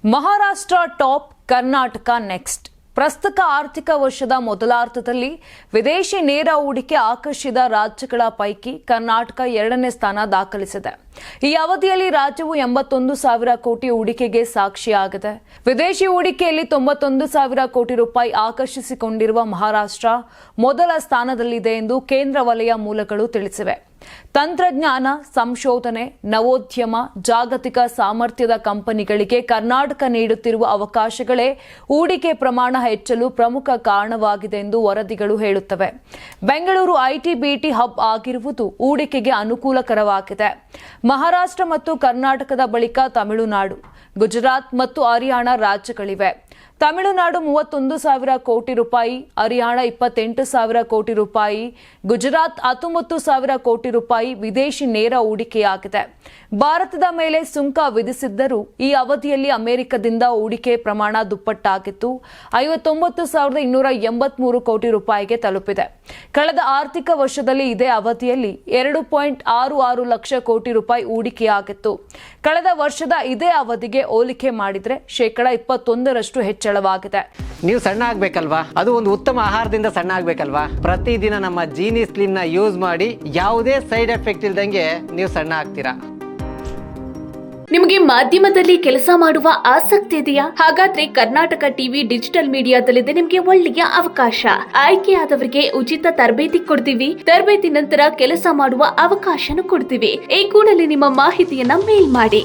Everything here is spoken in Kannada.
Maharashtra top, Karnataka next. ಪ್ರಸಕ್ತ ಆರ್ಥಿಕ ವರ್ಷದ ಮೊದಲಾರ್ಧದಲ್ಲಿ ವಿದೇಶಿ ನೇರ ಹೂಡಿಕೆ ಆಕರ್ಷಿತ ರಾಜ್ಯಗಳ ಪೈಕಿ ಕರ್ನಾಟಕ 2ನೇ ಸ್ಥಾನ ದಾಖಲಿಸಿದೆ. ಈ ಅವಧಿಯಲ್ಲಿ ರಾಜ್ಯವು 81,000 ಕೋಟಿ ಹೂಡಿಕೆಗೆ ಸಾಕ್ಷಿಯಾಗಿದೆ. ವಿದೇಶಿ ಹೂಡಿಕೆಯಲ್ಲಿ 91,000 ಕೋಟಿ ರೂಪಾಯಿ ಆಕರ್ಷಿಸಿಕೊಂಡಿರುವ ಮಹಾರಾಷ್ಟ್ರ ಮೊದಲ ಸ್ಥಾನದಲ್ಲಿದೆ ಎಂದು ಕೇಂದ್ರ ವಲಯ ಮೂಲಗಳು ತಿಳಿಸಿವೆ. ತಂತ್ರಜ್ಞಾನ, ಸಂಶೋಧನೆ, ನವೋದ್ಯಮ, ಜಾಗತಿಕ ಸಾಮರ್ಥ್ಯದ ಕಂಪನಿಗಳಿಗೆ ಕರ್ನಾಟಕ ನೀಡುತ್ತಿರುವ ಅವಕಾಶಗಳೇ ಹೂಡಿಕೆ ಪ್ರಮಾಣ ಹೆಚ್ಚಲು ಪ್ರಮುಖ ಕಾರಣವಾಗಿದೆ ಎಂದು ವರದಿಗಳು ಹೇಳುತ್ತವೆ. ಬೆಂಗಳೂರು ಐಟಿ ಬಿಟಿ ಹಬ್ ಆಗಿರುವುದು ಹೂಡಿಕೆಗೆ ಅನುಕೂಲಕರವಾಗಿದೆ. ಮಹಾರಾಷ್ಟ್ರ ಮತ್ತು ಕರ್ನಾಟಕದ ಬಳಿಕ ತಮಿಳುನಾಡು, ಗುಜರಾತ್ ಮತ್ತು ಹರಿಯಾಣ ರಾಜ್ಯಗಳಿವೆ. ತಮಿಳುನಾಡು 31,000 ಕೋಟಿ ರೂಪಾಯಿ, ಹರಿಯಾಣ 28,000 ಕೋಟಿ ರೂಪಾಯಿ, ಗುಜರಾತ್ 19,000 ಕೋಟಿ ರೂಪಾಯಿ ವಿದೇಶಿ ನೇರ ಹೂಡಿಕೆಯಾಗಿದೆ. ಭಾರತದ ಮೇಲೆ ಸುಂಕ ವಿಧಿಸಿದ್ದರೂ ಈ ಅವಧಿಯಲ್ಲಿ ಅಮೆರಿಕದಿಂದ ಹೂಡಿಕೆ ಪ್ರಮಾಣ ದುಪ್ಪಟ್ಟಾಗಿದ್ದು 59,283 ಕೋಟಿ ರೂಪಾಯಿಗೆ ತಲುಪಿದೆ. ಕಳೆದ ಆರ್ಥಿಕ ವರ್ಷದಲ್ಲಿ ಇದೇ ಅವಧಿಯಲ್ಲಿ 2.66 ಲಕ್ಷ ಕೋಟಿ ರೂಪಾಯಿ ಹೂಡಿಕೆಯಾಗಿತ್ತು. ಕಳೆದ ವರ್ಷದ ಇದೇ ಅವಧಿಗೆ ಹೋಲಿಕೆ ಮಾಡಿದರೆ 21% ಹೆಚ್ಚಳವಾಗಿದೆ. ನೀವು ಸಣ್ಣ ಆಗ್ಬೇಕಲ್ವಾ? ಅದು ಒಂದು ಉತ್ತಮ ಆಹಾರದಿಂದ ಸಣ್ಣ ಆಗ್ಬೇಕಲ್ವಾ? ಪ್ರತಿದಿನ ನಮ್ಮ ಜೀನಿ ಸ್ಲಿಮ್ ನ ಯೂಸ್ ಮಾಡಿ ಯಾವುದೇ ಸೈಡ್ ಎಫೆಕ್ಟ್ ಇಲ್ದಂಗೆ ನೀವು ಸಣ್ಣ ಆಗ್ತೀರಾ. ನಿಮಗೆ ಮಾಧ್ಯಮದಲ್ಲಿ ಕೆಲಸ ಮಾಡುವ ಆಸಕ್ತಿ ಇದೆಯಾ? ಹಾಗಾದ್ರೆ ಕರ್ನಾಟಕ ಟಿವಿ ಡಿಜಿಟಲ್ ಮೀಡಿಯಾದಲ್ಲಿದೆ ನಿಮಗೆ ಒಳ್ಳೆಯ ಅವಕಾಶ. ಆಯ್ಕೆಯಾದವರಿಗೆ ಉಚಿತ ತರಬೇತಿ ಕೊಡ್ತೀವಿ. ತರಬೇತಿ ನಂತರ ಕೆಲಸ ಮಾಡುವ ಅವಕಾಶನೂ ಕೊಡ್ತೀವಿ. ಈ ಕೂಡಲೇ ನಿಮ್ಮ ಮಾಹಿತಿಯನ್ನ ಮೇಲ್ ಮಾಡಿ.